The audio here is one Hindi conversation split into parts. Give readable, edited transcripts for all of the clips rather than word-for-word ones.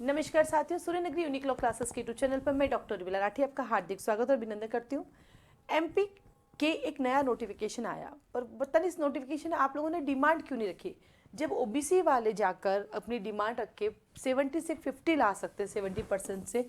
नमस्कार साथियों, सूर्य नगरी यूनिक लॉ क्लासेस के यूट्यूब चैनल पर मैं डॉक्टर रिविला राठी आपका हार्दिक स्वागत और अभिनंदन करती हूँ। एमपी के एक नया नोटिफिकेशन आया और पता नहीं इस नोटिफिकेशन में आप लोगों ने डिमांड क्यों नहीं रखी। जब ओबीसी वाले जाकर अपनी डिमांड रख के 70 से 50 ला सकते हैं 70% से,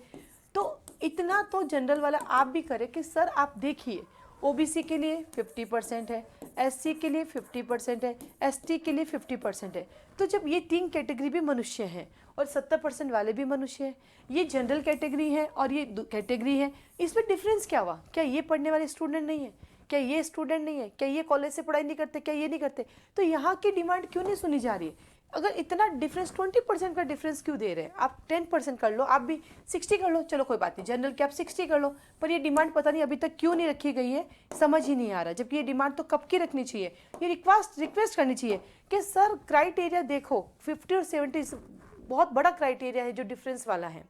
तो इतना तो जनरल वाला आप भी करें कि सर आप देखिए ओबीसी के लिए 50% है, एससी के लिए 50% है, एसटी के लिए 50% है। तो जब ये तीन कैटेगरी भी मनुष्य हैं और 70% वाले भी मनुष्य हैं, ये जनरल कैटेगरी है और ये कैटेगरी है, इसमें डिफरेंस क्या हुआ? क्या ये पढ़ने वाले स्टूडेंट नहीं है? क्या ये स्टूडेंट नहीं है? क्या ये कॉलेज से पढ़ाई नहीं करते? क्या ये नहीं करते? तो यहाँ की डिमांड क्यों नहीं सुनी जा रही है? अगर इतना डिफरेंस 20% का डिफरेंस क्यों दे रहे हैं? आप 10% कर लो, आप भी 60 कर लो, चलो कोई बात नहीं, जनरल के आप 60 कर लो, पर ये डिमांड पता नहीं अभी तक क्यों नहीं रखी गई है, समझ ही नहीं आ रहा। जबकि ये डिमांड तो कब की रखनी चाहिए, ये रिक्वेस्ट करनी चाहिए कि सर क्राइटेरिया देखो 50 और 70 बहुत बड़ा क्राइटेरिया है जो डिफरेंस वाला है।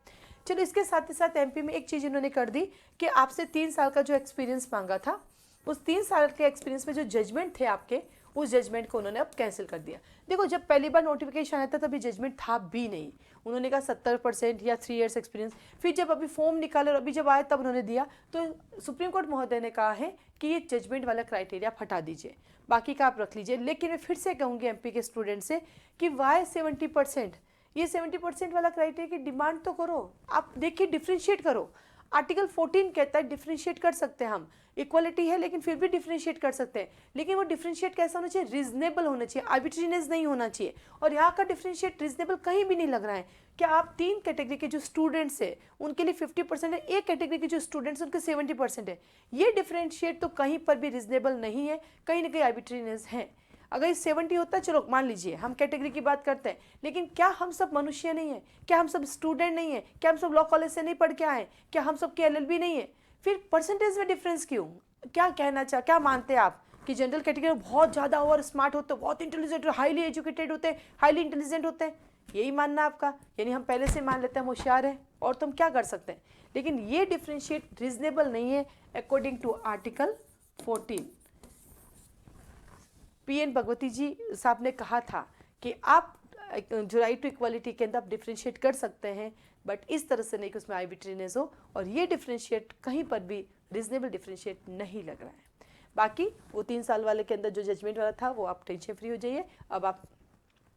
चलो इसके साथ ही साथ एमपी में एक चीज़ इन्होंने कर दी कि आपसे 3 साल का जो एक्सपीरियंस मांगा था, उस 3 साल के एक्सपीरियंस में जो जजमेंट थे आपके, उस जजमेंट को उन्होंने अब कैंसिल कर दिया। देखो जब पहली बार नोटिफिकेशन आया था तभी जजमेंट था भी नहीं, उन्होंने कहा 70% या 3 इयर्स एक्सपीरियंस। फिर जब अभी फॉर्म निकाले और अभी जब आया तब उन्होंने दिया, तो सुप्रीम कोर्ट महोदय ने कहा है कि ये जजमेंट वाला क्राइटेरिया हटा दीजिए, बाकी का आप रख लीजिए। लेकिन मैं फिर से कहूँगी एमपी के स्टूडेंट से कि वाई 70%? ये 70% वाला क्राइटेरिया की डिमांड तो करो, आप देखिए डिफ्रेंशिएट करो। आर्टिकल 14 कहता है डिफ्रेंशिएट कर सकते हैं हम, इक्वालिटी है लेकिन फिर भी डिफ्रेंशिएट कर सकते हैं, लेकिन वो डिफ्रेंशिएट कैसा होना चाहिए? रीजनेबल होना चाहिए, आर्बिट्रीनेस नहीं होना चाहिए। और यहाँ का डिफ्रेंशिएट रीजनेबल कहीं भी नहीं लग रहा है। क्या आप 3 कैटेगरी के जो स्टूडेंट्स है उनके लिए 50% है, एक कैटेगरी के जो स्टूडेंट्स उनके 70% है, ये डिफ्रेंशिएट तो कहीं पर भी रीजनेबल नहीं है, कहीं ना कहीं आर्बिट्रीनेस है। अगर ये 70 होता है, चलो मान लीजिए हम कैटेगरी की बात करते हैं, लेकिन क्या हम सब मनुष्य नहीं है? क्या हम सब स्टूडेंट नहीं है? क्या हम सब लॉ कॉलेज से नहीं पढ़ के आए? क्या हम सब के एलएलबी नहीं है? फिर परसेंटेज में डिफरेंस क्यों? क्या मानते हैं आप कि जनरल कैटेगरी बहुत ज़्यादा ओवर स्मार्ट होते हैं, बहुत इंटेलिजेंट, हाईली एजुकेटेड होते हैं, हाईली इंटेलिजेंट होते हैं? यही मानना आपका? यानी हम पहले से मान लेते हैं हम होशियार है और तुम क्या कर सकते हैं? लेकिन ये डिफ्रेंशिएट रीजनेबल नहीं है according to article 14। P N Bhagwati ji साहब ने कहा था कि आप जो राइट टू इक्वालिटी के अंदर आप डिफ्रेंशिएट कर सकते हैं, बट इस तरह से नहीं कि उसमें आर्बिट्रीनेस हो, और ये डिफ्रेंशिएट कहीं पर भी रीजनेबल डिफ्रेंशिएट नहीं लग रहा है। बाकी वो 3 साल वाले के अंदर जो जजमेंट वाला था वो आप टेंशन फ्री हो जाइए। अब आप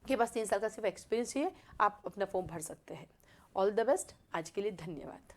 के पास 3 साल का सिर्फ एक्सपीरियंस चाहिए, आप अपना फॉर्म भर सकते हैं। ऑल द बेस्ट, आज के लिए धन्यवाद।